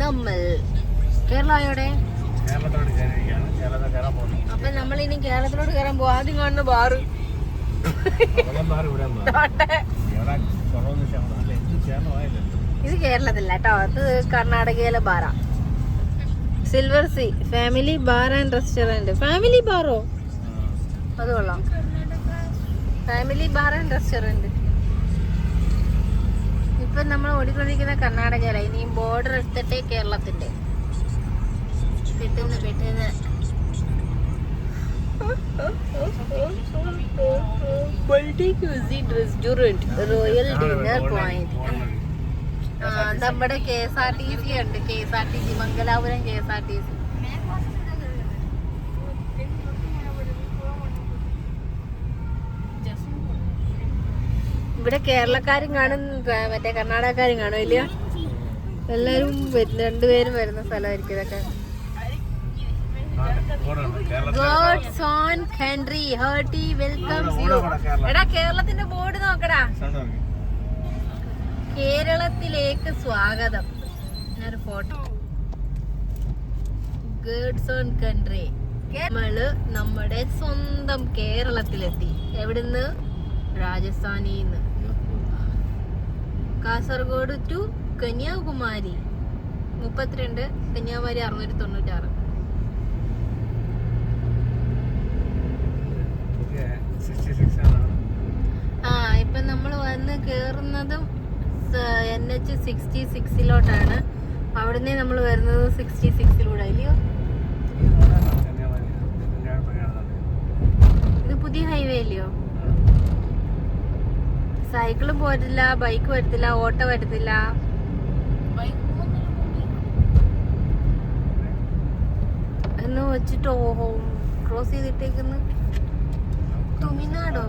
നമ്മൾ കേരളയോടെ അപ്പൊ നമ്മൾ ഇനി കേരളത്തിലോട്ട് കയറാൻ പോകും. ആദ്യം കാണുന്ന ബാറ് ഇത് കേരളത്തില്ല കേട്ടോ, അത് കർണാടകയിലെ ബാറാ. Silver sea family bar and restaurant. Family ബാറോ? അത് കൊള്ളാം. Family bar and restaurant. ഇപ്പൊ നമ്മൾ ഓടിക്കൊണ്ടിരിക്കുന്ന കർണാടകയില. ഇനിയും ബോർഡർ എടുത്തിട്ടേ കേരളത്തിന്റെ. പെട്ടെന്ന് multi cuisine restaurant, royal dinner point. നമ്മുടെ KSRTC ഉണ്ട്. KSRTC Mangalapuram KSRTC. ഇവിടെ കേരളക്കാരും കാണും, മറ്റേ കർണാടകക്കാരും കാണും. ഇല്ല, എല്ലാരും രണ്ടുപേരും വരുന്ന സ്ഥലമായിരിക്കും ഇതൊക്കെ. God's own country hearty welcomes you. എടാ കേരളത്തിന്റെ ബോർഡ് നോക്കടാ. കേരളത്തിലേക്ക് സ്വാഗതം. ഞാനൊരു ഫോട്ടോ. God's own country. നമ്മള് നമ്മുടെ സ്വന്തം കേരളത്തിലെത്തി. എവിടുന്ന്? രാജസ്ഥാനിന്ന്. കാസർഗോഡ് ടു കന്യാകുമാരി 32, കന്യാകുമാരി 696. ഇപ്പൊ നമ്മൾ വന്ന് കേറുന്നതും NH 66 അവിടുന്ന് നമ്മൾ വരുന്നത് 66 അല്ലയോ? ഇത് പുതിയ ഹൈവേ അല്ലയോ? സൈക്കിളും പോരത്തില്ല, ബൈക്ക് വരത്തില്ല, ഓട്ടോ വരത്തില്ല. എന്ന് വെച്ചിട്ട് ക്രോസ് ചെയ്തിട്ടേക്കുന്നു. തമിഴ്നാടോ?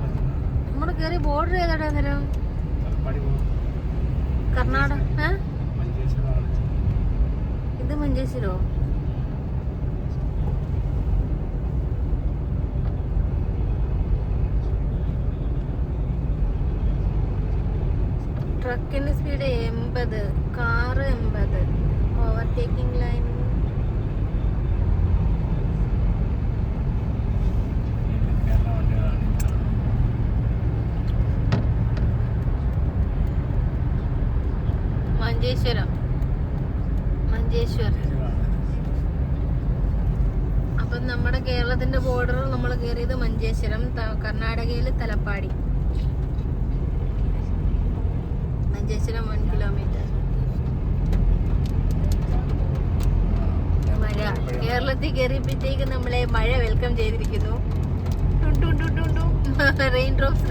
നമ്മള് കേറി ബോർഡർ ഏതാടാ അന്നേരം? കർണാടക. ഇത് മഞ്ചേശ്വരോ? ട്രക്കിന്റെ speed 80, car 80. Overtaking line. Manjeshwar. അപ്പൊ നമ്മുടെ കേരളത്തിന്റെ ബോർഡർ നമ്മൾ കയറിയത് മഞ്ചേശ്വരം, കർണാടകയില് തലപ്പാടി. മഞ്ചേശ്വരം 1 കിലോമീറ്റർ. മഴ. കേരളത്തിൽ കയറിയപ്പോഴത്തേക്ക് നമ്മളെ മഴ വെൽക്കം ചെയ്തിരിക്കുന്നു. Rain drops.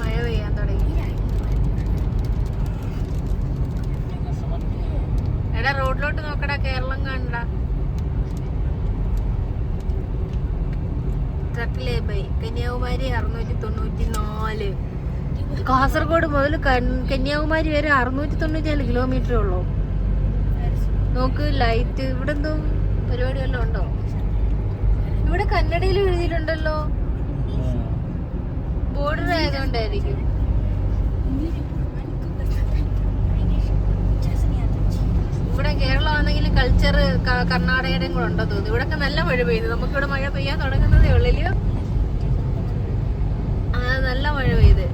മഴ പെയ്യാൻ തുടങ്ങി. എടാ റോഡിലോട്ട് നോക്കടാ, കേരളം കാണണ്ട. ട്രക്കിലെ ബൈ കന്യാകുമാരി 694. കാസർഗോഡ് മുതൽ കന്യാകുമാരി വരെ 697 കിലോമീറ്റർ ഉള്ളൂ. നോക്ക് ലൈറ്റ്. ഇവിടെ എന്തോ പരിപാടി വല്ലതും ഉണ്ടോ? ഇവിടെ കന്നഡയിൽ എഴുതിയിട്ടുണ്ടല്ലോ. ബോർഡർ ആയതുകൊണ്ടായിരിക്കും. ഇവിടെ കേരളം ആണെങ്കിലും കൾച്ചർ കർണാടകയുടെയും കൂടെ ഉണ്ടോ തോന്നുന്നു. ഇവിടൊക്കെ നല്ല മഴ പെയ്തു. നമുക്കിവിടെ മഴ പെയ്യാൻ തുടങ്ങുന്നതേ ഉള്ളില്ലയോ? നല്ല മഴ പെയ്ത്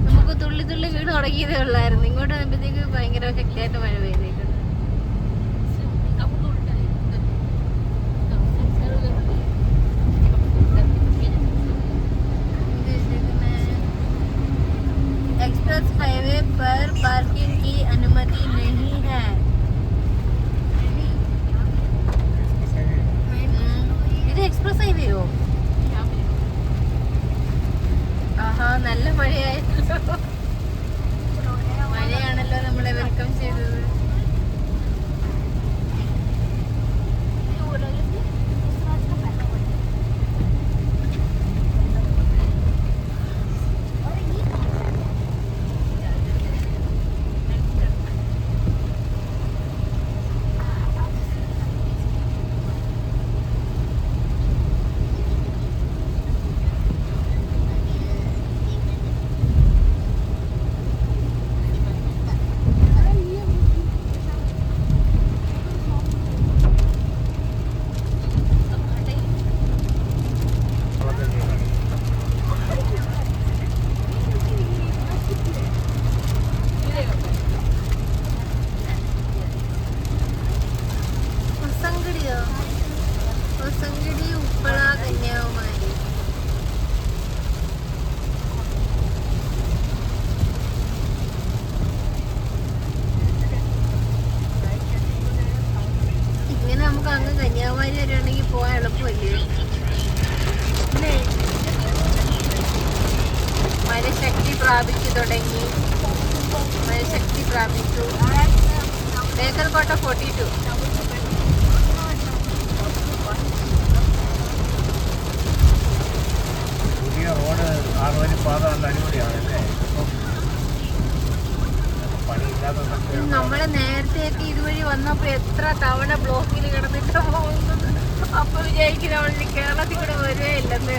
നമുക്ക് തുള്ളി വീട് തുടങ്ങിയതേ ഉള്ളായിരുന്നു. ഇങ്ങോട്ട് വന്നപ്പോഴത്തേക്ക് ഭയങ്കര ശക്തിയായിട്ട് മഴ പെയ്തേക്കുന്നു. एक्सप्रेस हाईवे पर पार्किंग की अनुमति नहीं है. ഇത് എക്സ്പ്രസ് ഹൈവേയോ? ആഹാ, നല്ല മഴയായിരുന്നു. മഴയാണല്ലോ നമ്മളെ വെൽക്കം ചെയ്തത്. ശക്തി പ്രാപിച്ചു തുടങ്ങി. ശക്തി പ്രാപിച്ചു. ബേക്കൽ കോട്ട 42. പുതിയ റോഡ് 6 വരി പാത നല്ല അടിപൊളിയാണല്ലേ. നമ്മള് നേരത്തെയൊക്കെ ഇതുവഴി വന്നപ്പോ എത്ര തവണ ബ്ലോക്കിൽ കിടന്നിട്ട് പോകുന്നത്. അപ്പൊ വിചാരിക്കും അവളിൽ കേരളത്തിൽ കൂടെ വരികയില്ലെന്ന്.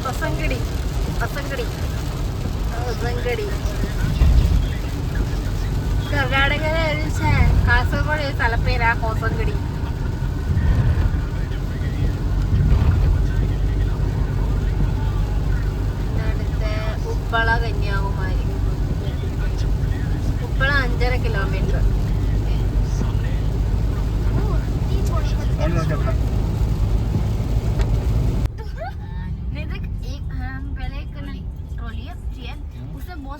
ഹൊസങ്കടി കർണാടക കാസർഗോഡ് സ്ഥലപ്പേരാ ഹൊസങ്കടി. അടുത്ത് ഉപ്പള കന്യാകുമാരി. ഉപ്പള 5.5 കിലോമീറ്റർ.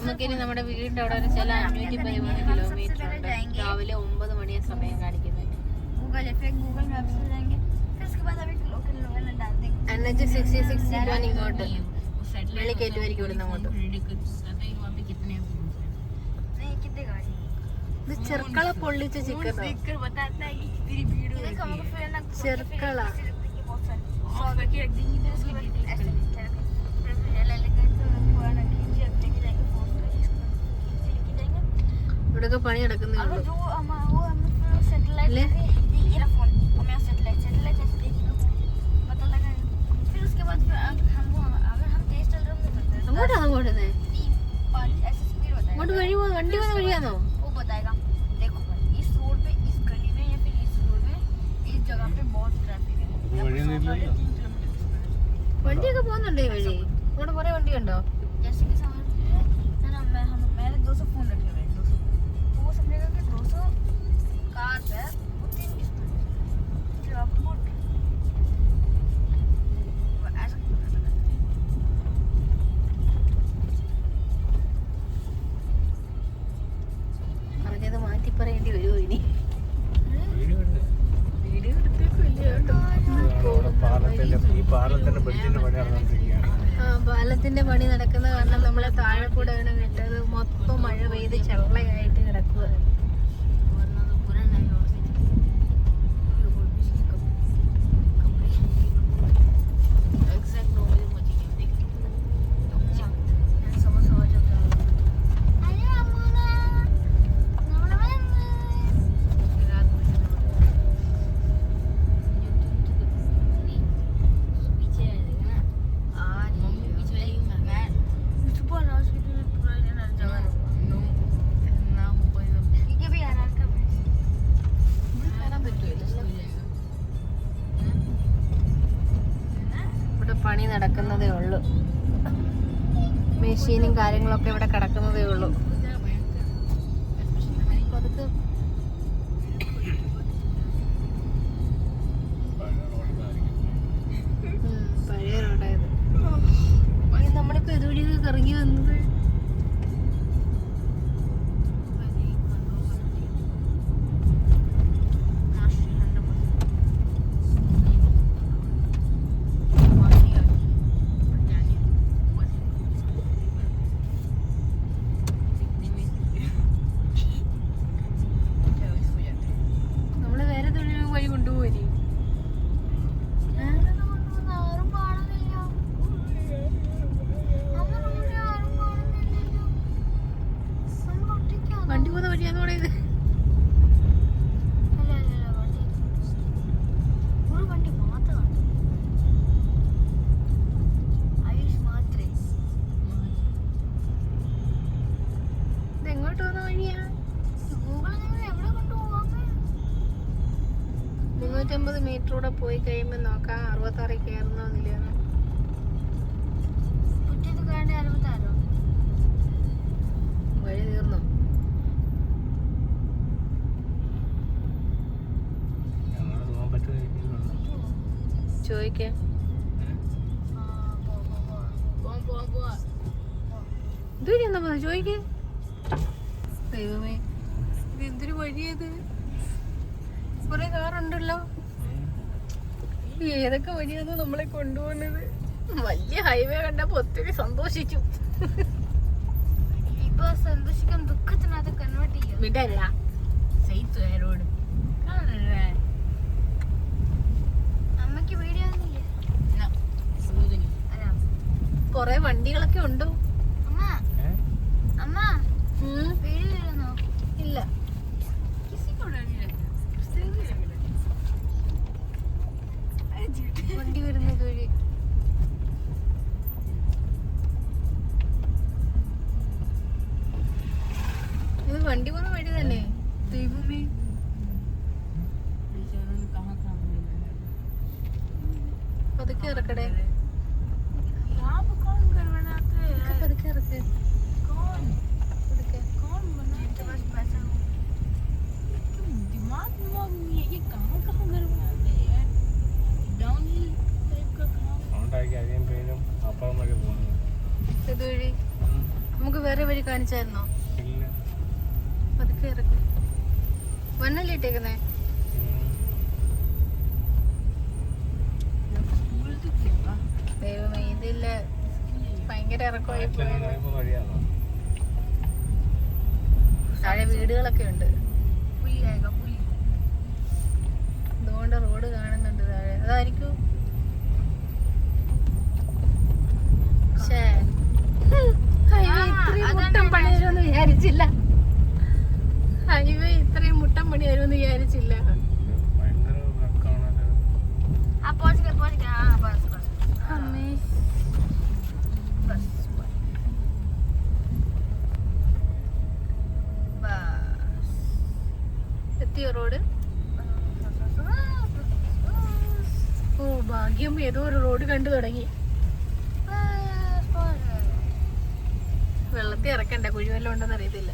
നമുക്കിനി നമ്മുടെ വീടിന്റെ അവിടെ ചില 513 കിലോമീറ്റർ ഉണ്ട്. രാവിലെ 9 മണിയാ സമയം കാണിക്കുന്നത്. NH 66 ഇങ്ങോട്ട് വെളി കയറ്റുമായിരിക്കും ഇവിടുന്ന് അങ്ങോട്ട്. ഇത് ചെർക്കള പൊള്ളിച്ച ചിക്കൻ. ചെർക്കള ഇവിടൊക്കെ പണി നടക്കുന്നേ ഉള്ളൂ. അങ്ങോട്ടാണോ പോടുന്നേ? അങ്ങോട്ട് വഴി വണ്ടി പോകുന്ന വഴിയാണോ? വണ്ടിയൊക്കെ പോകുന്നുണ്ടോ ഈ വഴി? ഇവിടെ കുറെ വണ്ടിയുണ്ടോ? പറഞ്ഞത് മാറ്റി പറയേണ്ടി വരുമോ ഇനി? പാലത്തിന്റെ പണി നടക്കുന്ന കാരണം നമ്മളെ താഴെ കൂടെയാണ് വിട്ടത്. മൊത്തം മഴ പെയ്ത് ചെള്ളയായിട്ട് കിടക്കുക. പണി നടക്കുന്നതേ ഉള്ളൂ. മെഷീനും കാര്യങ്ങളൊക്കെ ഇവിടെ കിടക്കുന്നതേ ഉള്ളൂ. പഴയ റോഡായത്. നമ്മളിപ്പോ ഇതുവഴിയൊക്കെ ഇറങ്ങി വന്നത്. വണ്ടി പോകുന്ന വഴിയാന്ന് പറയുന്നത്. ഇതെങ്ങോട്ട് പോകുന്ന വഴിയാ? 350 മീറ്റർ കൂടെ പോയി കഴിയുമ്പോ നോക്കാം 66 കയറുന്നോന്നില്ലെന്ന്. വഴി തീർന്നു. ചോദിക്കേ ഇതുവരെ എന്നാ പറഞ്ഞ ചോദിക്കേ. ദൈവമേ, ഇത് എന്തൊരു വഴിയത്? കുറെ കാറുണ്ടല്ലോ. ഏതൊക്കെ വഴിയാണോ നമ്മളെ കൊണ്ടുപോകുന്നത്? വലിയ ഹൈവേ കണ്ടപ്പോ ഒത്തിരി സന്തോഷിച്ചു. ഇപ്പൊ സന്തോഷിക്കാൻ ദുഃഖത്തിനകത്ത് കൺവേർട്ട് ചെയ്യും. വിടല്ല റോഡ് അമ്മക്ക് വീഡിയോ ഒന്നുമില്ല. കൊറേ വണ്ടികളൊക്കെ ഉണ്ടോ? അമ്മ അമ്മ വീഡിയോ ഇരുന്നോ? ഇല്ല. വണ്ടി വരുന്നത് വഴി ഇത് വണ്ടി പോകുന്ന വഴി തന്നെ. ദൈവമേ, പതുക്കെ ഇറക്കടേ, പതുക്കെ ഇറക്ക്. ഇതുവഴി നമുക്ക് വേറെ വഴി കാണിച്ചായിരുന്നോ? പതുക്കെ ഇറക്ക്. വന്നല്ലേ ഇട്ടേക്കുന്നേ? ദൈവമേ, ഇതില്ല, ഭയങ്കര ഇറക്കമായി പോയത്. താഴെ വീടുകളൊക്കെ ഉണ്ട്. അതുകൊണ്ട് റോഡ് കാണുന്നുണ്ട് താഴെ. അതായിരിക്കും. ഇത്രയും മുട്ടം പണി വരുമെന്ന് വിചാരിച്ചില്ല. ഹൈവേ ഇത്രയും മുട്ടം പണി വരുമെന്ന് വിചാരിച്ചില്ല. അമ്മേ, എത്തിയോ റോഡ്? ഓ ഭാഗ്യം, ഏതോ ഒരു റോഡ് കണ്ടു തുടങ്ങി. വെള്ളത്തിൽ ഇറക്കണ്ട, കുഴിവെല്ലാം ഉണ്ടെന്ന് അറിയത്തില്ല.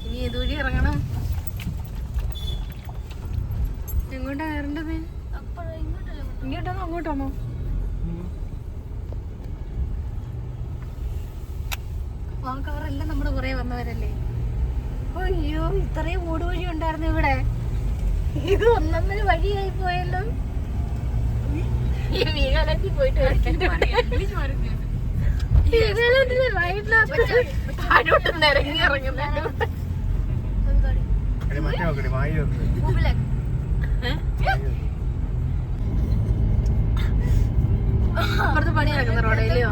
ഇനി ഏതുവഴി ഇറങ്ങണം? എങ്ങോട്ടാ കയറേണ്ടത്? ഇങ്ങോട്ടാണോ അങ്ങോട്ടാണോ? അവരെല്ലാം നമ്മുടെ പുറകെ വന്നവരല്ലേ? അയ്യോ, ഇത്രയും ഓട് വഴി ഉണ്ടായിരുന്നു ഇവിടെ. ഇത് ഒന്നൊന്നര വഴിയായി പോയല്ലോ. ഈ വീഗാലത്തിൽ പോയിട്ട് താഴോട്ടൊന്ന് ഇറങ്ങി ഇറങ്ങുന്നുണ്ട്. അപ്പുറത്ത് പണി നടക്കുന്ന റോഡല്ലയോ?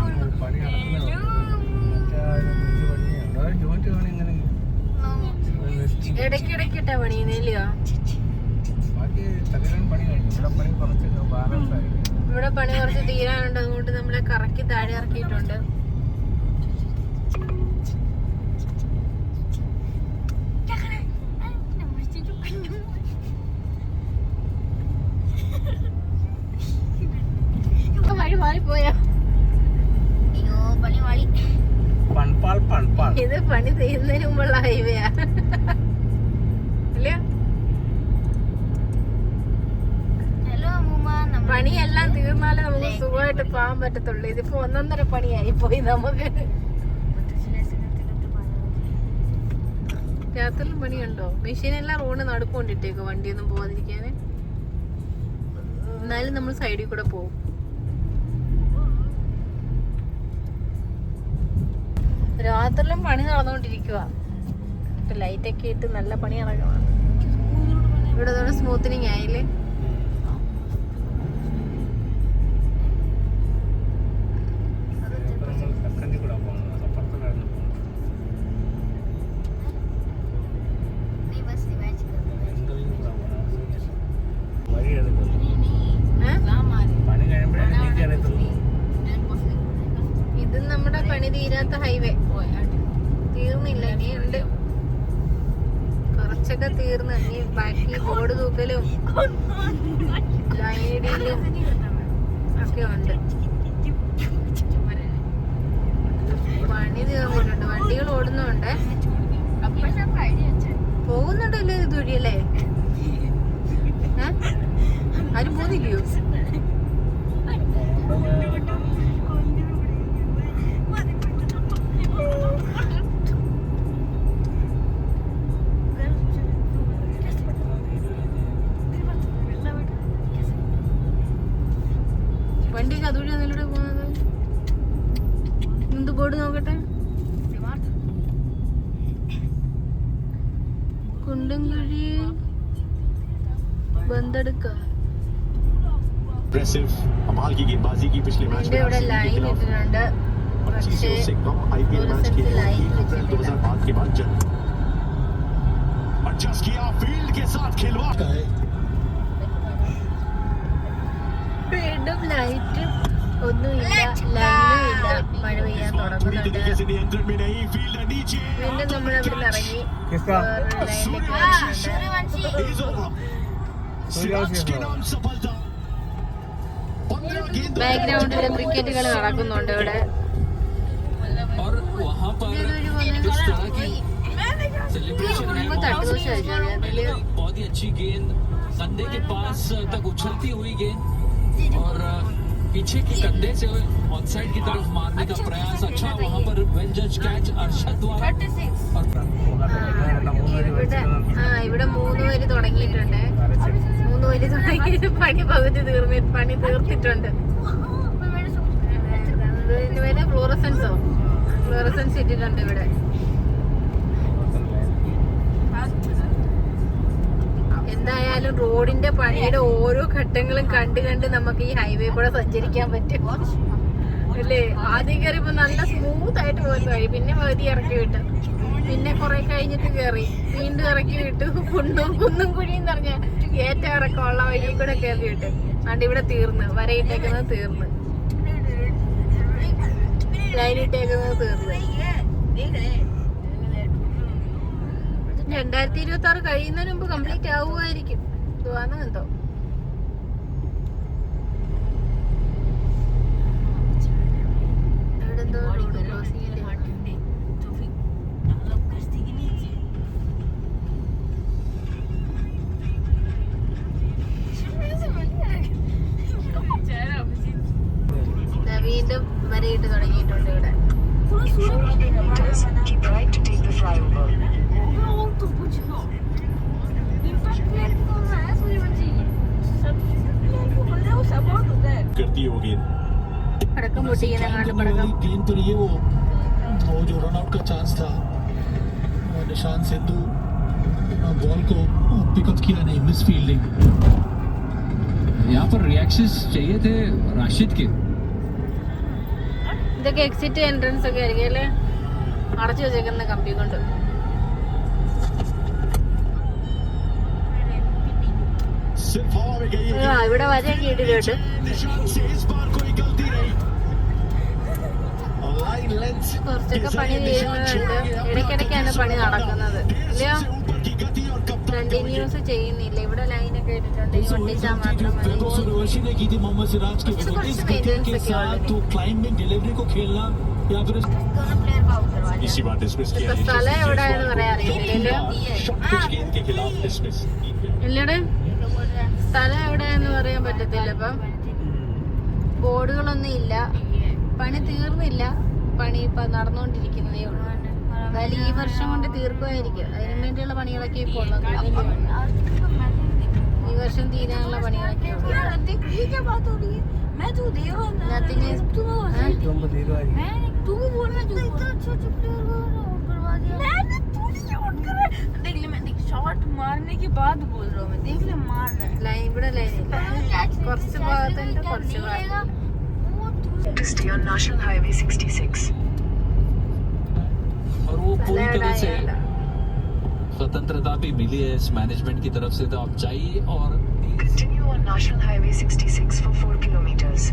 ഇടയ്ക്കിടയ്ക്കിട്ടാ പണിയുന്നില്ലയോ? ഇവിടെ പണി കുറച്ച് തീരാനുണ്ട്. അതുകൊണ്ട് നമ്മളെ കറക്കി താഴെ ഇറക്കിയിട്ടുണ്ട്. വഴി മാറിപ്പോയോ? ഇത് പണി ചെയ്യുന്നതിന് മുമ്പുള്ള ഹൈവേയാ അല്ലയോ? പണിയെല്ലാം തീർന്നാലേ നമുക്ക് സുഖമായിട്ട് പോകാൻ പറ്റത്തുള്ളൂ. ഇതിപ്പോ ഒന്നൊന്നര പണിയായി പോയി നമുക്ക്. രാത്രിയിലും പണിയുണ്ടോ? മെഷീനെല്ലാം റോഡ് നടുക്കൊണ്ടിട്ടേക്കോ വണ്ടിയൊന്നും പോവാതിരിക്കാന്. എന്നാലും നമ്മൾ സൈഡിൽ കൂടെ പോകും. രാത്രിയിലും പണി നടന്നുകൊണ്ടിരിക്കുക. ലൈറ്റൊക്കെ ഇട്ട് നല്ല പണി നടക്കണം. ഇവിടെ സ്മൂത്തനിങ് ആയില്ലേ? ഇത് നമ്മുടെ പണി തീരാത്ത ഹൈവേ. തീർന്നില്ല, ഇനി ഉണ്ട്. കുറച്ചൊക്കെ തീർന്ന്. ഇനി ബാക്കി ബോർഡ് തൂക്കലും ലൈനിടിയിലും ഒക്കെ ഉണ്ട്. പണി തീർന്നിട്ടുണ്ട്. വണ്ടികൾ ഓടുന്നുണ്ട്. പോകുന്നുണ്ടല്ലോ ഇതുവഴിയല്ലേ? ആരും പോകുന്നില്ലയോ? ബോർഡ് നോക്കട്ടെ. കുണ്ടുംകുഴി ബന്തെടുക്ക. कमाल की गेंदबाजी की पिछले मैच में ഇവിടെ ലൈൻ ഇട്ടിട്ടുണ്ട്. 25 से कम आईपीएल मैच के अप्रैल 2005 के बाद जन्म एडजस्ट किया फील्ड के साथ खिलवाड़ का है വീണ്ടും ലൈറ്റ് ഒന്നുമില്ല, ലൈനും ഇല്ല. മഴ പെയ്യാൻ തുടങ്ങുന്നുണ്ട്. नियंत्रण में नहीं फील्ड नीचे വീണ്ടും നമ്മൾ അവിടെ നിന്ന് ഇറങ്ങി किसका ലൈനിലേക്ക് വരുന്നുണ്ട്. सिराज के नाम सफलता ബാക്ക്ഗ്രൗണ്ടില് ക്രിക്കറ്റ് കളി നടക്കുന്നുണ്ട് ഇവിടെ. और वहाँ पर इस तरह की सेलिब्रेशन है। തട്ടുദോശ കഴിച്ചാൽ बहुत ही अच्छी गेंद कंधे के पास तक उछलती हुई गेंद और पीछे की कंधे से ऑन साइड की तरफ मारने का प्रयास अच्छा। वहाँ पर वेल जज कैच अरशद द्वारा और ഇവിടെ 3 പേര് തുടങ്ങിയിട്ടുണ്ട്. 3 പേര് തുടങ്ങിയിട്ട് പണി പകുതി പണി തീർത്തിട്ടുണ്ട്. ഇതിന് പേര് ഫ്ലോറസൻസ് ഇട്ടിട്ടുണ്ട് ഇവിടെ. എന്തായാലും റോഡിന്റെ പണിയുടെ ഓരോ ഘട്ടങ്ങളും കണ്ട് കണ്ട് നമുക്ക് ഈ ഹൈവേ കൂടെ സഞ്ചരിക്കാൻ പറ്റും അല്ലേ. ആദ്യം കയറിയപ്പോ നല്ല സ്മൂത്ത് ആയിട്ട് പോകുന്ന വഴി, പിന്നെ പകുതി ഇറക്കി വിട്ടു, പിന്നെ കുറെ കഴിഞ്ഞിട്ട് കയറി, വീണ്ടും ഇറക്കി വിട്ടു, കുന്നും കുഴിയും നിറഞ്ഞ ഏറ്റവും ഇറക്കമുള്ള വഴി കൂടെ കയറി വിട്ടു. അതുകൊണ്ട് ഇവിടെ തീർന്ന് വരയിട്ടേക്കുന്നത് തീർന്ന്, ലൈനിട്ടേക്കുന്നത് തീർന്ന്. 2026 കഴിയുന്നതിന് മുമ്പ് കംപ്ലീറ്റ് ആവുമായിരിക്കും. ഇതുവാണോ എന്തോ. ഇവിടെ എന്തോ റോഡ് ക്രോസിംഗ് വീണ്ടും വരയിട്ട് തുടങ്ങിയിട്ടുണ്ട് ഇവിടെ. करती होगी പടക്കം പൊട്ടിക്കുന്ന പടക്കം. गेंद पर ये वो जो रन आउट का चांस था, निशान सिद्धू बॉल को पिकअप किया नहीं, मिस फील्डिंग। यहाँ पर रिएक्शंस चाहिए थे राशिद के। ഇതൊക്കെ എക്സിറ്റ് എൻട്രൻസ് ഒക്കെ ആയിരിക്കും അല്ലേ, അടച്ചു വെച്ചേക്കുന്ന കമ്പി കൊണ്ട്. ഇവിടെ വരെയൊക്കെ ഇട്ടിട്ടുണ്ട്. കുറച്ചൊക്കെ പണി ചെയ്യുന്നുണ്ട്, ഇടയ്ക്കിടയ്ക്കാണ് പണി നടക്കുന്നത് ഇല്ലയോ, കണ്ടിന്യൂസ് ചെയ്യുന്നില്ല. ഇവിടെ ലൈനൊക്കെ ഇട്ടിട്ടുണ്ട്, ഒട്ടിച്ചാൽ മാത്രം മതി. കുറച്ച് മെയിൻ്റെനൻസ് ഒക്കെ ഉള്ളത്. സ്ഥലം എവിടെയാണെന്ന് പറയാൻ അറിയില്ലല്ലോ. ഇല്ലടെ സ്ഥലം എവിടെയാന്ന് പറയാൻ പറ്റത്തില്ല. ഇപ്പം ബോർഡുകളൊന്നും ഇല്ല, പണി തീർന്നില്ല, പണി ഇപ്പൊ നടന്നുകൊണ്ടിരിക്കുന്നതേ ഉള്ളൂ. എന്തായാലും ഈ വർഷം കൊണ്ട് തീർക്കുമായിരിക്കും. അതിനു വേണ്ടിയുള്ള പണികളൊക്കെ ഇപ്പോൾ ഉള്ളത്. ഈ വർഷം തീരാനുള്ള പണികളൊക്കെ शॉट मारने के बाद बोल रहा हूँ मैं, देख ले मारना ലൈൻ ഇവിടെ ലൈൻ ഇല്ല, കുറച്ച് ഭാഗത്തുണ്ട്, കുറച്ച് ഭാഗത്ത്. To stay on National Highway 66. और वो पूरी तरह से स्वतंत्रता भी मिली है इस मैनेजमेंट की तरफ से, तो आप जाइए और Continue on National Highway 66 for 4 kilometers.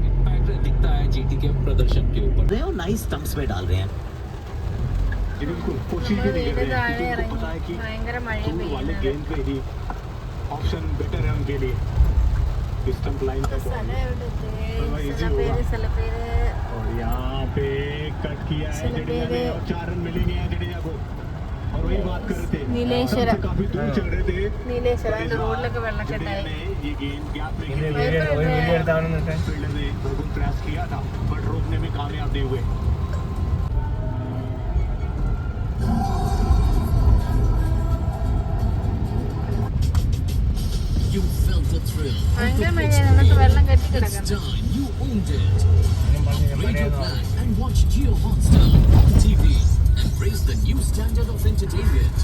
Impact दिखता है जीटी के प्रदर्शन के ऊपर। नाइस स्टंप्स में डाल रहे हैं। कोशिश भी नहीं कर रहे हैं, क्योंकि उनको पता है कि ഭയങ്കര മഴയും दूर वाले പെയ്യുന്നുണ്ട്. गेंद पे ही ऑप्शन बेटर है उनके लिए। स्टंप लाइन तक സ്ഥലം എവിടുത്തെ? സ്ഥലപ്പേര് और यहाँ पे कट किया है जडेजा ने और 4 रन मिलेंगे यहाँ जडेजा को। और वही बात कर रहे थे, नीलेश्वर से काफी दूर चल रहे थे നീലേശ്വരം. അതിന്റെ റോഡിലൊക്കെ जडेजा വെള്ളക്കെട്ടായി. ने ये गेंद गैप में ഒരു खेली। വീഡിയോ എടുത്താണെന്നൊക്കെ फील्डर ने भरपूर प्रयास किया था बट रोकने में कामयाब नहीं हुए। You felt the thrill. ഭയങ്കര മഴയാണ്, നമുക്ക് വെള്ളം കെട്ടി കിടക്കണം. Time you owned it. ഞാൻ പറഞ്ഞു Radio മഴയൊന്നും Plan and watch Jio Hotstar on TV. Embrace the new standard of entertainment.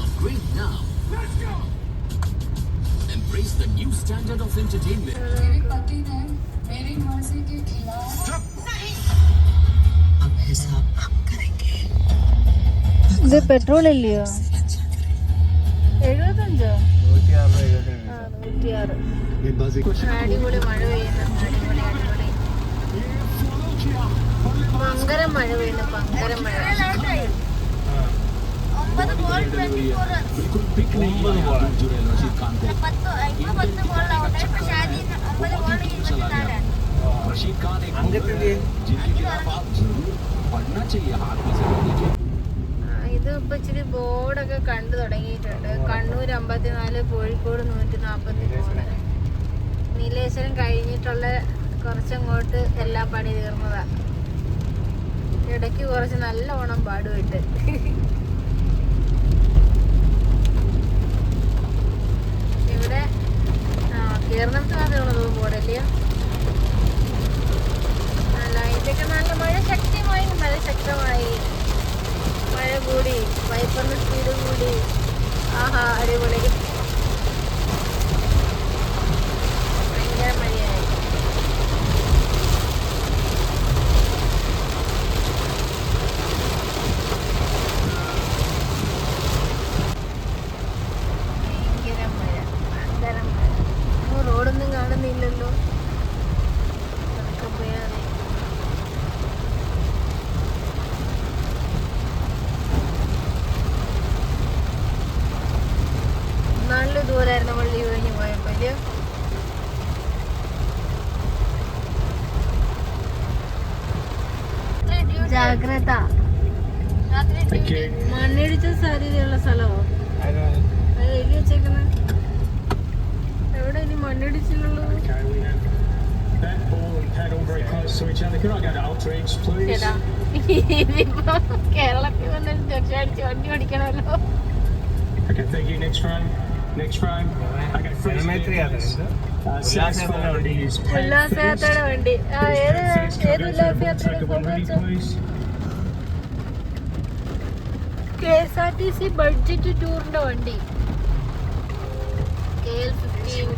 Upgrade now. Let's go! Embrace the new standard of entertainment. मेरे पति ने मेरी मर्जी के खिलाफ अब हिसाब हम करेंगे ഇത് പെട്രോൾ അല്ലയോ? 75 106. അടിപൊളി മഴ പെയ്യുന്നു. അടിപൊളി അടിപൊളി ഭയങ്കര മഴ പെയ്യുന്നു. ഭയങ്കര മഴ. 9 ball 24 runs. बिल्कुल पिक नहीं हुआ यहाँ जुड़ेल रशीद खान को. 10 ball out है, पर शादी 9 ball 24 रन. रशीद खान एक जिनके खिलाफ आप जरूर पढ़ना चाहिए हाथ में से देखिए. ഇത് ഇപ്പൊ ഇച്ചിരി ബോർഡൊക്കെ കണ്ടു തുടങ്ങിയിട്ടുണ്ട്. കണ്ണൂർ 54, കോഴിക്കോട് 143. നീലേശ്വരം കഴിഞ്ഞിട്ടുള്ള കുറച്ചങ്ങോട്ട് എല്ലാം പണി തീർന്നതാ. ഇടയ്ക്ക് കുറച്ച് നല്ലോണം പാടുപെട്ട്. ഇവിടെ കേരളത്തിൽ മാത്രമേ ഉള്ളൂ ബോർഡല്ലയോ? അല്ല, ഇതൊക്കെ നല്ല മഴ ശക്തമായി മഴ കൂടി, വൈപ്പറിന് സ്പീഡ് കൂടി. ആഹാ, അടിപൊളി. ഭയങ്കര മഴയായി. ഭയങ്കര മഴ. റോഡൊന്നും കാണുന്നില്ലല്ലോ. അതൊക്കെ പോയാതെ നല്ല ദൂരായിരുന്നു വള്ളി ഒഴിഞ്ഞു പോയപ്പോ. ജാഗ്രത. മണ്ണിടിച്ച സാധ്യതയുള്ള സ്ഥലമോ അത് എഴുതി വെച്ചേക്കുന്ന? എവിടെ ഇനി മണ്ണിടിച്ചിലുള്ളൂ? That ball and pad all very close to each other. Can I go to Alterage, please? ചേട്ടാ, ഇതിപ്പോ കേരളത്തിൽ വന്നിട്ട് തീർച്ചയായിട്ടും വണ്ടി ഓടിക്കണമല്ലോ. Okay, thank you. Next frame. Next frame. Okay, first ഉല്ലാസയാത്രയുടെ വണ്ടി. ഏത് ഉല്ലാസയാത്രയുടെ ഫോട്ടോ വെച്ചോ? KSRTC ബഡ്ജറ്റ് ടൂറിന്റെ വണ്ടി. KL15.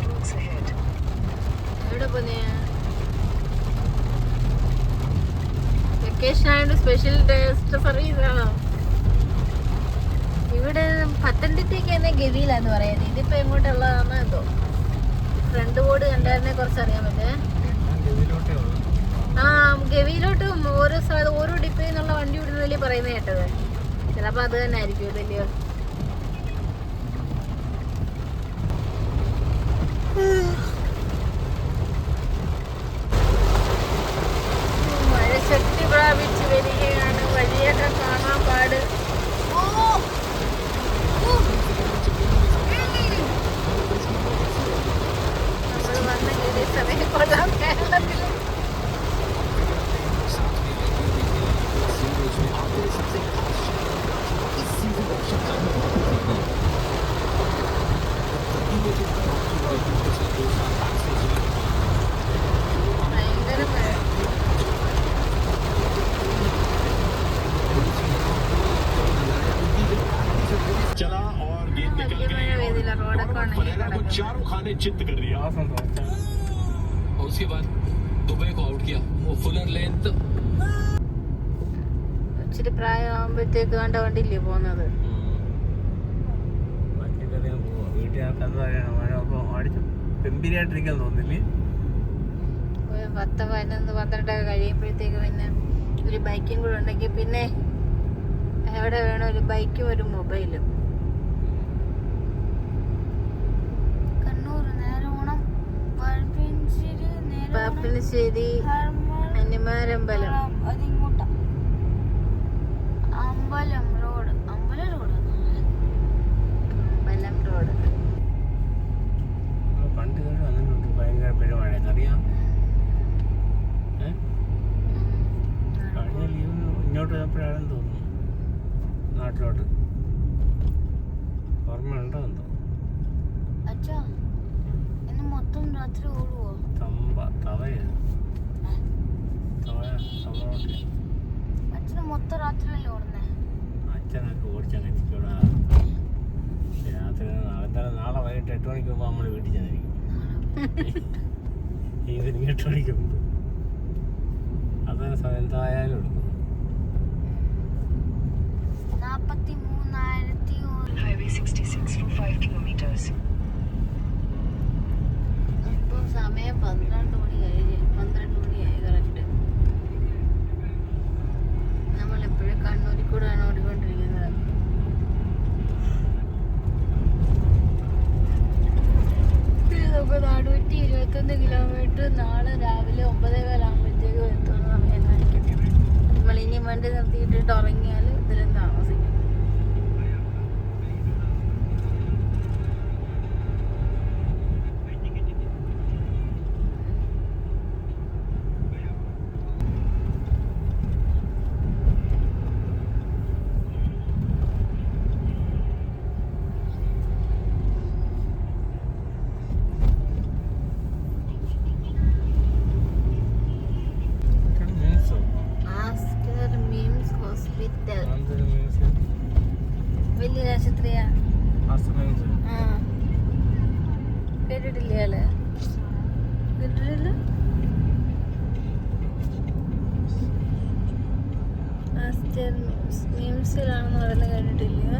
എവിടെ പോന്നെ? വെക്കേഷൻ ആയതുകൊണ്ട് സ്പെഷ്യൽ ടെസ്റ്റ് സർവീസ് ആണോ? ഇവിടെ പത്തനംതിട്ടയ്ക്ക് തന്നെ ഗവിയിലാന്ന് പറയുന്നത്. ഇതിപ്പോ എങ്ങോട്ടുള്ളതാണോ എന്തോ. ഫ്രണ്ട് ബോർഡ് കണ്ടായിരുന്നെ കുറച്ച് അറിയാൻ പറ്റേ. ആ, ഗവിയിലോട്ട് ഓരോ ഡിപ്പോയിൽ നിന്നുള്ള വണ്ടി വിടുന്നതിൽ പറയുന്നത് കേട്ടത്. ചിലപ്പോ അത് തന്നെ ആയിരിക്കും ഇതല്ലയോ. മഴ ശക്തി പ്രാപിച്ച് വരികയാണ്. വഴിയൊക്കെ കാണാൻ പാട്. നമ്മൾ വന്ന ഗതി സമയം കൊള്ളാം കേരളത്തിൽ. ഭയങ്കര മഴ. चला और गेंद निकल വലിയ മഴ പെയ്തില്ല. റോഡൊക്കെ ഉണങ്ങി परेरा को കിടക്കുന്നു. चारों खाने चित्त कर दिया. और उसके बाद दुबई को आउट किया. वो फुलर लेंथ ഇച്ചിരി പ്രായമാകുമ്പോഴത്തേക്ക് വേണ്ട വണ്ടിയില്ലേ പോകുന്നത്. വണ്ടിക്കറിയാൻ പോവാ. വീട്ടുകാർക്കെന്താ പറയണം, മഴ അപ്പോൾ അടിച്ച് പെമ്പിരിയായിട്ടിരിക്കാൻ തോന്നില്ലേ? ഒരു 10, 11, 12 കഴിയുമ്പോഴത്തേക്ക് പിന്നെ ഒരു ബൈക്കും കൂടെ ഉണ്ടെങ്കിൽ പിന്നെ എവിടെ വേണം ഒരു ബൈക്കും ഒരു മൊബൈലും. കണ്ണൂർ നേരമോണം പാപ്പിനിശ്ശേരി അനിമാരമ്പലം. അതിങ്ങോട്ടാ അമ്പലം റോഡ്. അമ്പലം റോഡ് പണ്ട് കേട്ട് വന്നിട്ടുണ്ട് ഭയങ്കര പിഴമഴ. അറിയാം, കഴിഞ്ഞ ലീവിന് ഇങ്ങോട്ട് വന്നപ്പോഴാണെന്ന് തോന്നുന്നു നാട്ടിലോട്ട്. ഓർമ്മയുണ്ടോ എന്തോ? അച്ഛാ ഇന്ന് മൊത്തം രാത്രി ഓടുവോ? തവയാണ് തവ മൊത്തം രാത്രിയല്ലേ ഓടുന്നേ? അച്ഛനൊക്കെ ഓടിച്ചങ്ങ് എത്തിക്കൂടാ. രാത്രി നാളെ വൈകിട്ട് 8 മണിക്ക് മുമ്പ് നമ്മൾ വീട്ടിൽ ചെന്നിരിക്കും. ഈവനിങ് 8 മണിക്ക് മുമ്പ്. അതാണ് എന്തായാലും എടുക്കും. 43,000 Highway 66 for 5 kilometers. ഇപ്പം സമയം 12 മണിയായി കറക്റ്റ്. നമ്മളെപ്പോഴും കണ്ണൂരിൽ കൂടെയാണ് ഓടിക്കൊണ്ടിരിക്കുന്നത്. നമുക്ക് 421 കിലോമീറ്റർ നാളെ രാവിലെ 9:15 ആകുമ്പോഴത്തേക്കും എത്തുന്ന സമയം കാണിക്കും. നമ്മളിനി വണ്ടി നിർത്തിയിട്ടിട്ട് ഉറങ്ങിയാൽ ഇതിലും താമസിക്കും. ആസ്കർ മിംസ് ഹോസ്പിറ്റൽ വലിയ ആശുപത്രിയാ. ആ കേട്ടിട്ടില്ലേ ആള്? കേട്ടിട്ടില്ല. ആസ്കർ മിംസിലാണെന്ന് പറയുന്നത് കേട്ടിട്ടില്ല.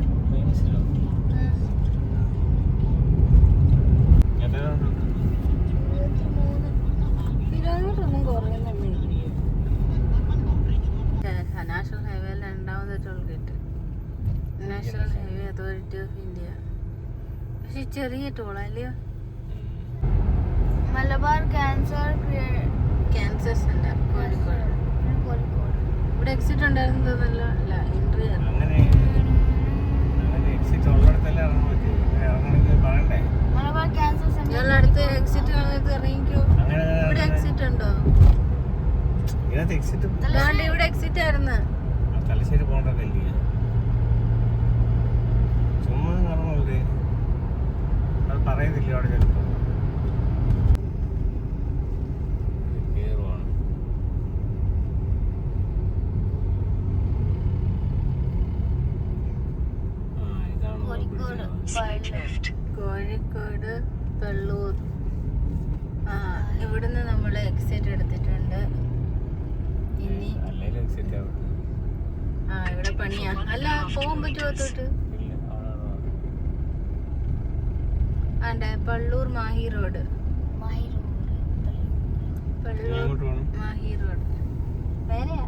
കിലോമീറ്റർ ഒന്നും കുറയുന്നൊന്നും നാഷണൽ ഹൈവേ രണ്ടാമത്തെ toll gate national highway authority of India. പക്ഷെ ചെറിയ ടോളല്ലയോ? Malabar cancer centre Kozhikode. ഇവിടെ എക്സിറ്റ് ഉണ്ടായിരുന്നതല്ല. അല്ല എൻട്രി ആയിരുന്നു. അങ്ങനെ എക്സിറ്റ് ഉള്ളിടത്തല്ലേ ഇറങ്ങാൻ പറ്റൂ. ഇറങ്ങണമെങ്കിൽ പറയണ്ടേ? Malabar cancer centre. ഞങ്ങൾ അടുത്ത് എക്സിറ്റ് കാണുന്നത് ഇറങ്ങിക്കോ. അങ്ങനെ ഇവിടെ എക്സിറ്റ് ഉണ്ടോ? ഇതിനകത്ത് എക്സിറ്റ് അല്ലാണ്ട് ഇവിടെ എക്സിറ്റ് ആയിരുന്നു. തലശ്ശേരി പോകണ്ടല്ലേ? ചുമ്മാ കറങ്ങൂലേ? അത് പറയുന്നില്ല അവിടെ ചിലപ്പോൾ. കയറുവാണ്. ഇതാണ് കോഴിക്കോട് കോഴിക്കോട് വെള്ളൂർ. ഇവിടുന്ന് നമ്മൾ എക്സിറ്റ് എടുത്തിട്ടുണ്ട്. ഇനി അല്ലേലും എക്സിറ്റ് ആവും. ഇവിടെ പണിയാ. അല്ല പോകാൻ പറ്റുമോ തൊട്ട്? ആണ്ടെ പള്ളൂർ മാഹി റോഡ്. പള്ളൂർ മാഹി റോഡ് വേറെയാ.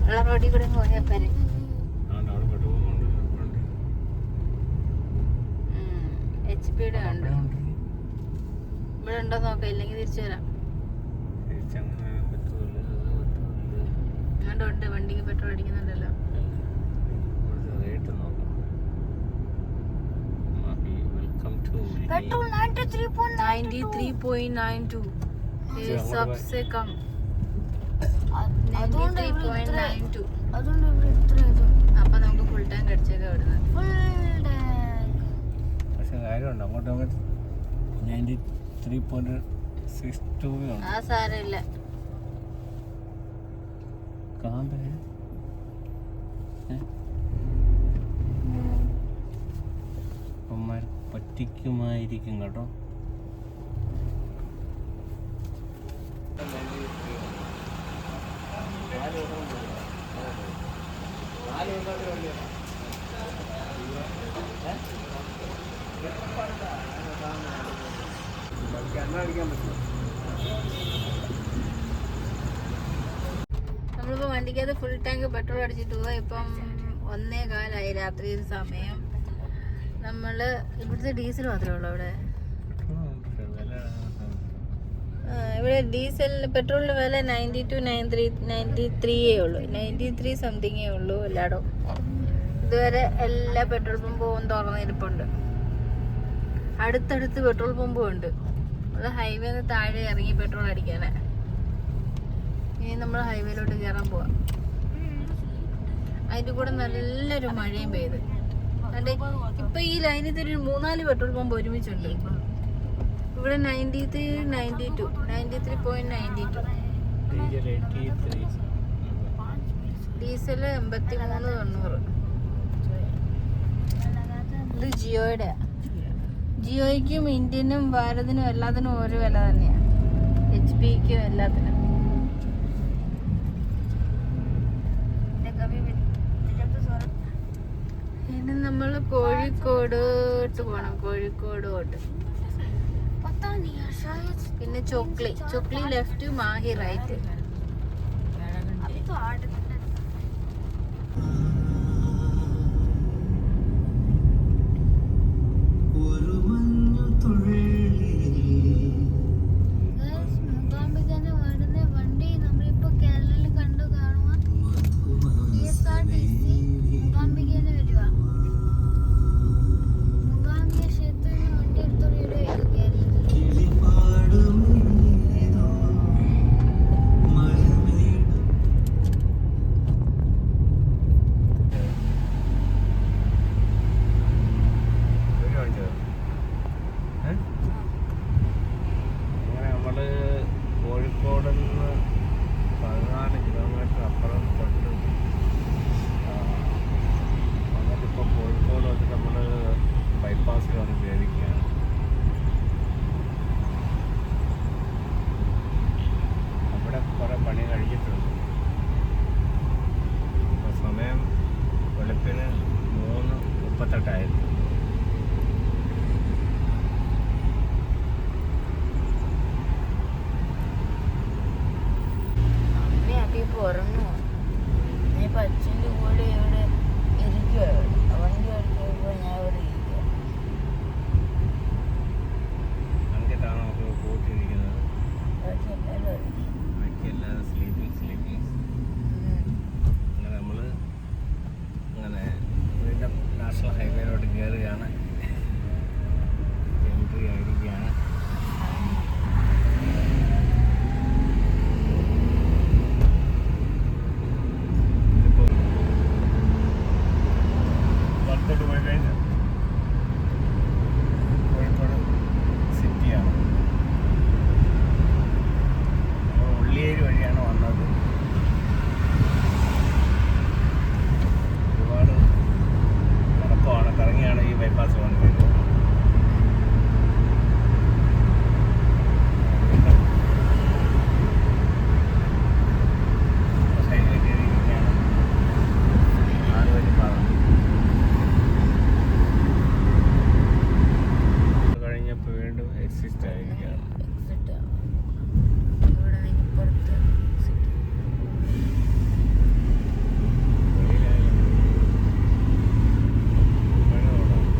ഉള്ള റോഡിൽ കൂടെ പോയാ പേര്. HP യുടെ ഉണ്ട്. ഇവിടെ ഉണ്ടോ നോക്കാം, ഇല്ലെങ്കിൽ തിരിച്ചു വരാം. അങ്ങോട്ടുണ്ട്. വണ്ടിക്ക് പെട്രോൾ അടിക്കുന്നുണ്ടല്ലോ. पेट्रोल 93.92 ये सबसे कम. അതുകൊണ്ട് 93.92. അതുകൊണ്ട് ഇവിടെ ഇത്ര ഇത് അപ്പൊ നമുക്ക് ഫുൾ ടാങ്ക് അടിച്ചേക്കാം അവിടുന്ന്. Full tank. പക്ഷെ കാര്യമുണ്ട് അങ്ങോട്ട് 93.62 ഉണ്ട്. ആ സാരമില്ല. കാമ്പേ പറ്റിക്കുമായിരിക്കും കേട്ടോ. നമ്മളിപ്പോ വണ്ടിക്കകത്ത് ഫുൾ ടാങ്ക് പെട്രോൾ അടിച്ചിട്ട് പോവാ. ഇപ്പം 1:15 രാത്രി സമയം. നമ്മള് ഇവിടുത്തെ ഡീസൽ മാത്രമേ ഉള്ളൂ അവിടെ. ഇവിടെ ഡീസലിന് പെട്രോളിന് വില 92, 93 ഉള്ളൂ. 93 സംതിങ്ങേ ഉള്ളൂ എല്ലായിടവും. ഇതുവരെ എല്ലാ പെട്രോൾ പമ്പും തുറന്നിരിപ്പുണ്ട്. അടുത്തടുത്ത് പെട്രോൾ പമ്പും ഉണ്ട്. നമ്മൾ ഹൈവേന്ന് താഴെ ഇറങ്ങി പെട്രോൾ അടിക്കാനാ. ഇനി നമ്മൾ ഹൈവേയിലോട്ട് കയറാൻ പോവാം. അതിൻ്റെ കൂടെ നല്ലൊരു മഴയും പെയ്ത്. ഇപ്പൊ ഈ ലൈനിൽ ഒരു 3-4 പെട്രോൾ പമ്പ് ഒരുമിച്ചുണ്ട്. ഇവിടെ 93, 92, 93.92. ഡീസൽ 83.90. ഇത് ജിയോയുടെ. ജിയോയ്ക്കും ഇന്ത്യനും ഭാരതിനും എല്ലാത്തിനും ഒരു വില തന്നെയാണ്. HP-ക്കും എല്ലാത്തിനും. ഇനി നമ്മൾ കോഴിക്കോടോട്ട് പോണം. കോഴിക്കോടോട്ട് പിന്നെ ചൊക്ലി ലെഫ്റ്റ്, മാഹി റൈറ്റ്. വണ്ടി നമ്മളിപ്പോ കേരളത്തിൽ കണ്ടു കാണുക. KSRTC മൂകാംബികയിൽ വരിക. മൂകാംബിക ക്ഷേത്രത്തിൽ വണ്ടി എടുത്തോടെ അങ്ങനെ നമ്മള് കോഴിക്കോട് നിന്ന് 14 കിലോമീറ്റർ അപ്പുറം തൊട്ട് വന്നിട്ടിപ്പോൾ കോഴിക്കോട് വന്നിട്ട് നമ്മൾ ബൈപ്പാസിൽ വന്ന് കയറിയിരിക്കുകയാണ്. അവിടെ കുറേ പണി കഴിഞ്ഞിട്ടുണ്ട്. ഇപ്പോൾ സമയം വെളുപ്പിന് 3:38. ഉറങ്ങുമോ? ഇനിയിപ്പോൾ അച്ഛൻ്റെ കൂടെ ഇവിടെ ഇരിക്കുക. വണ്ടി ഓടിക്കുമ്പോൾ ഞാൻ ഇവിടെ ഇരിക്കുക. അഞ്ചിട്ടാണ് നമുക്ക് കൂട്ടിയിരിക്കുന്നത്. ബാക്കി എല്ലാവരും ഉറങ്ങി. ബാക്കി എല്ലാവരും സ്ലീപ്പിങ്. അങ്ങനെ നമ്മൾ അങ്ങനെ വീണ്ടും നാഷണൽ ഹൈവേയിലോട്ട് കയറുകയാണ്. എൻട്രി ആയിരിക്കുകയാണ്. പുറത്തോട്ട് പോയി കഴിഞ്ഞാൽ കോഴിക്കോട് സിറ്റിയാണ്. നമ്മൾ ഉള്ളിയേരി വഴിയാണ് വന്നത്. ഒരുപാട് നടക്കമാണ്, കറങ്ങിയാണ് ഈ ബൈപ്പാസ് വന്നത്. ഹൈവേ കയറിയിരിക്കുകയാണ്. 4 വരി പാത കഴിഞ്ഞപ്പോൾ വീണ്ടും എക്സിസ്റ്റ് ആയിരിക്കുകയാണ്. എക്സിറ്റ് ഇവിടെ നിന്ന് പുറത്ത് വെളിയിലായാലും മഴ തുടങ്ങും.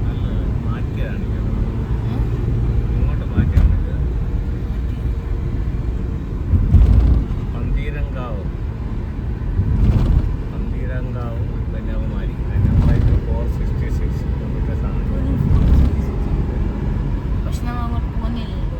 നല്ല മാറ്റിയതാണ് ഇങ്ങോട്ട് മാറ്റിയാണ്. പന്തീരങ്കാവ് കന്യാകുമാരി 466 കിലോമീറ്റേഴ്സ് ആണ്. പക്ഷെ നമ്മൾ അങ്ങോട്ട് പോകുന്നില്ലല്ലോ.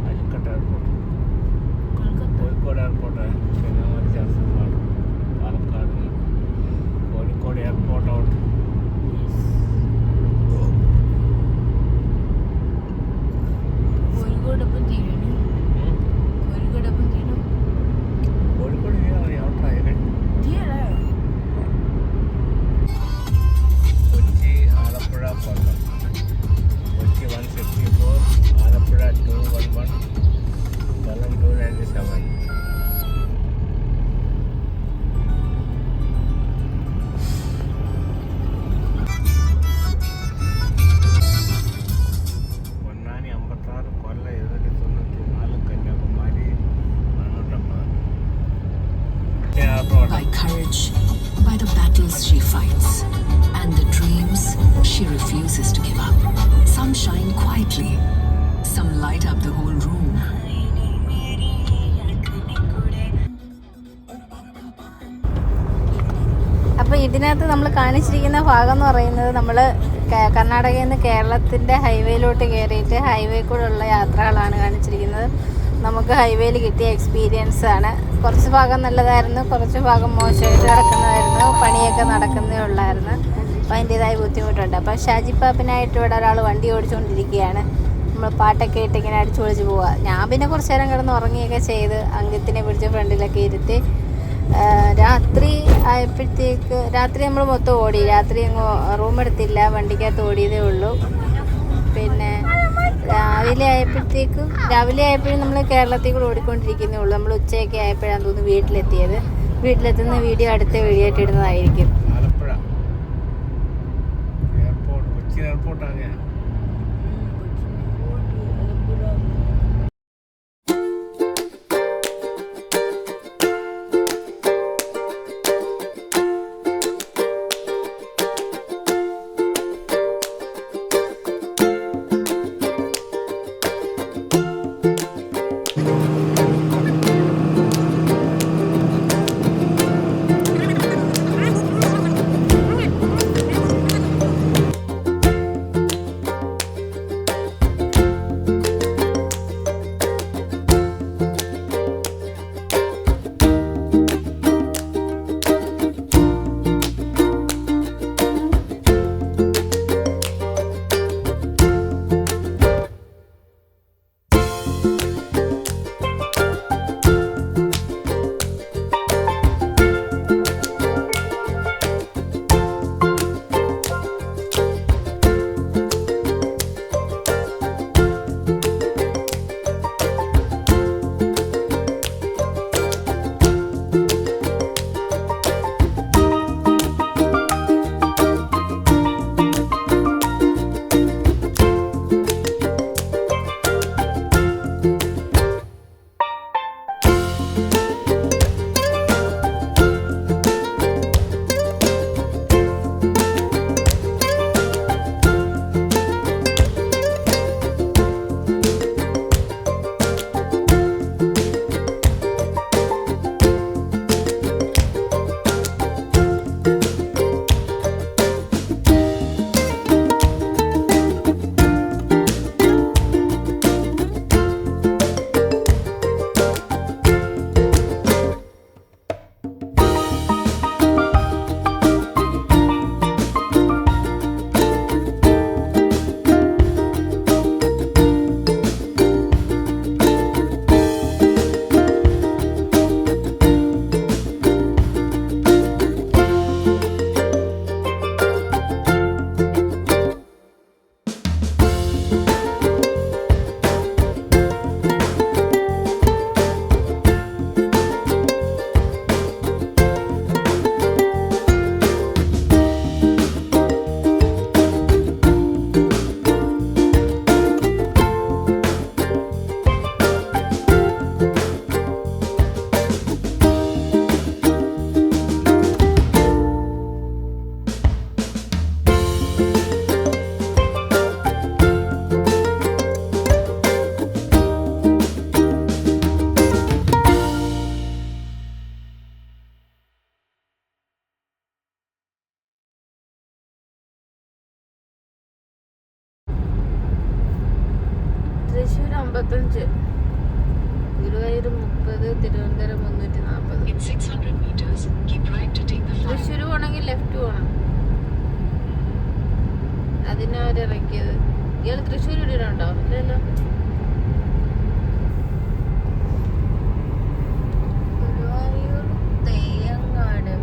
Calcutta airport, Kozhikode airport, Kanyakumari charge, Palakkad, Kozhikode airport out. കോഴിക്കോടൊപ്പം തീരണി. കോഴിക്കോടൊപ്പം തീരും. കോഴിക്കോട് ഔട്ടായത്. കൊച്ചി, ആലപ്പുഴ, കൊല്ലം. കൊച്ചി 164, ആലപ്പുഴ 211, കൊല്ലം 297. പൊന്നാനി 56, കൊല്ലം 294, Kanyakumari 450. By courage, by the battles she fights, and the she refuses to give up. Some shine quietly, some light up the whole room. അപ്പോൾ ഇതിനകത്ത് നമ്മൾ കാണിച്ചിരിക്കുന്ന ഭാഗം എന്ന് പറയുന്നത് നമ്മൾ കർണാടകയിൽ നിന്ന് കേരളത്തിൻ്റെ ഹൈവേയിലോട്ട് കയറിയിട്ട് ഹൈവേ കൂടെയുള്ള യാത്രകളാണ് കാണിച്ചിരിക്കുന്നത്. നമുക്ക് ഹൈവേയിൽ കിട്ടിയ എക്സ്പീരിയൻസ് ആണ്. കുറച്ച് ഭാഗം നല്ലതായിരുന്നു, കുറച്ച് ഭാഗം മോശമായിട്ട് കിടക്കുന്നതായിരുന്നു, പണിയൊക്കെ നടക്കുന്നേ ഉള്ളായിരുന്നു. അപ്പോൾ അതിൻ്റേതായ ബുദ്ധിമുട്ടുണ്ട്. അപ്പോൾ ഷാജിപ്പാപ്പിനായിട്ട് ഇവിടെ ഒരാൾ വണ്ടി ഓടിച്ചുകൊണ്ടിരിക്കുകയാണ്. നമ്മൾ പാട്ടൊക്കെ ഇട്ട് ഇങ്ങനെ അടിച്ചു പൊളിച്ച് പോവുക. ഞാൻ പിന്നെ കുറച്ച് നേരം കിടന്ന് ഉറങ്ങിയൊക്കെ ചെയ്ത് അങ്കിത്തിനെ പിടിച്ച് ഫ്രണ്ടിലൊക്കെ ഇരുത്തി രാത്രി ആയപ്പോഴത്തേക്ക് രാത്രി നമ്മൾ മൊത്തം ഓടി. രാത്രി അങ്ങ് റൂം എടുത്തില്ല, വണ്ടിക്കകത്ത് ഓടിയതേ ഉള്ളൂ. പിന്നെ രാവിലെ ആയപ്പോഴും നമ്മൾ കേരളത്തിൽ കൂടെ ഓടിക്കൊണ്ടിരിക്കുന്നേ ഉള്ളൂ. നമ്മൾ ഉച്ചയൊക്കെ ആയപ്പോഴാണ് തോന്നുന്നു വീട്ടിലെത്തിയത്. വീട്ടിലെത്തുന്ന വീഡിയോ അടുത്ത വീഡിയോ ആയിട്ട് ഇടുന്നതായിരിക്കും. ആലപ്പുഴ എയർപോർട്ട്, കൊച്ചി എയർപോർട്ട് ആകെ. Thrissur 55, Guruvayur 30, Thiruvananthapuram 340. In 600 meters, keep right to take the Thrissur പോകണമെങ്കിൽ ലെഫ്റ്റ് പോകണം. അതിനവരിറക്കിയത്. ഇയാൾ തൃശ്ശൂർ ഇടണുണ്ടോ? ഇല്ലല്ലോ. ഗുരുവായൂർ തെയ്യങ്ങാട്.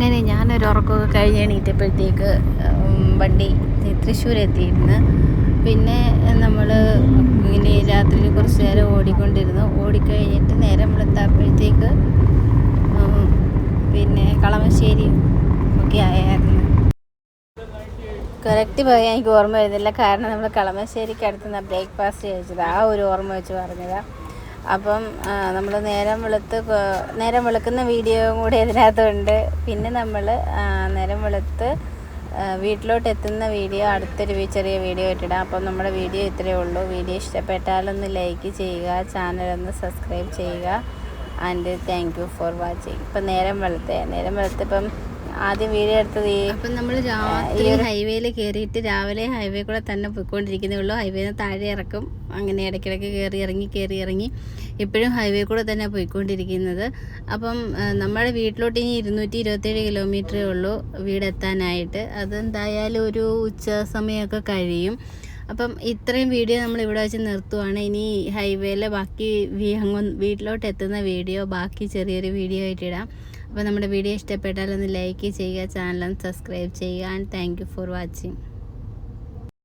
അങ്ങനെ ഞാനൊരു ഉറക്കമൊക്കെ കഴിഞ്ഞ് എണീറ്റപ്പോഴത്തേക്ക് വണ്ടി തൃശ്ശൂർ എത്തിയിരുന്നു. പിന്നെ നമ്മൾ ഇങ്ങനെ രാത്രി കുറച്ച് നേരം ഓടിക്കൊണ്ടിരുന്നു. ഓടിക്കഴിഞ്ഞിട്ട് നേരം വെളുത്തപ്പോഴത്തേക്ക് പിന്നെ കളമശ്ശേരി ഒക്കെ ആയായിരുന്നു. കറക്റ്റ് പറയാൻ എനിക്ക് ഓർമ്മ വരുന്നില്ല, കാരണം നമ്മൾ കളമശ്ശേരിക്ക് അടുത്തുനിന്ന് ബ്രേക്ക്ഫാസ്റ്റ് കഴിച്ചത്, ആ ഒരു ഓർമ്മ വെച്ച് പറഞ്ഞതാണ്. അപ്പം നമ്മൾ നേരം വെളുക്കുന്ന വീഡിയോയും കൂടി ഇതിനകത്തുണ്ട്. പിന്നെ നമ്മൾ നേരം വെളുത്ത് വീട്ടിലോട്ട് എത്തുന്ന വീഡിയോ അടുത്തൊരു ചെറിയ വീഡിയോ ഇട്ടിടാം. അപ്പം നമ്മുടെ വീഡിയോ ഇത്രയേ ഉള്ളൂ. വീഡിയോ ഇഷ്ടപ്പെട്ടാലൊന്ന് ലൈക്ക് ചെയ്യുക, ചാനലൊന്ന് സബ്സ്ക്രൈബ് ചെയ്യുക. And thank you for watching. ഇപ്പം നേരം വെളുത്തിപ്പം ആദ്യം വീഡിയോ എടുത്തത് അപ്പം നമ്മൾ രാത്രി ഹൈവേയിൽ കയറിയിട്ട് രാവിലെ ഹൈവേ കൂടെ തന്നെ പോയിക്കൊണ്ടിരിക്കുന്നേ ഉള്ളൂ. ഹൈവേന്ന് താഴെ ഇറക്കും, അങ്ങനെ ഇടയ്ക്കിടയ്ക്ക് കയറി ഇറങ്ങി ഇപ്പോഴും ഹൈവേ കൂടെ തന്നെ പോയിക്കൊണ്ടിരിക്കുന്നത്. അപ്പം നമ്മുടെ വീട്ടിലോട്ട് ഇനി 227 കിലോമീറ്ററേ ഉള്ളൂ വീടെത്താനായിട്ട്. അതെന്തായാലും ഒരു ഉച്ച സമയമൊക്കെ കഴിയും. അപ്പം ഇത്രയും വീഡിയോ നമ്മൾ ഇവിടെ വെച്ച് നിർത്തുവാണ്. ഇനി ഹൈവേയിലെ ബാക്കി വീട്ടിലോട്ട് എത്തുന്ന വീഡിയോ ബാക്കി ചെറിയൊരു വീഡിയോ ആയിട്ടിടാം. അപ്പോൾ നമ്മുടെ വീഡിയോ ഇഷ്ടപ്പെട്ടാൽ ഒന്ന് ലൈക്ക് ചെയ്യുക, ചാനൽ ഒന്ന് സബ്സ്ക്രൈബ് ചെയ്യുക. And thank you for watching.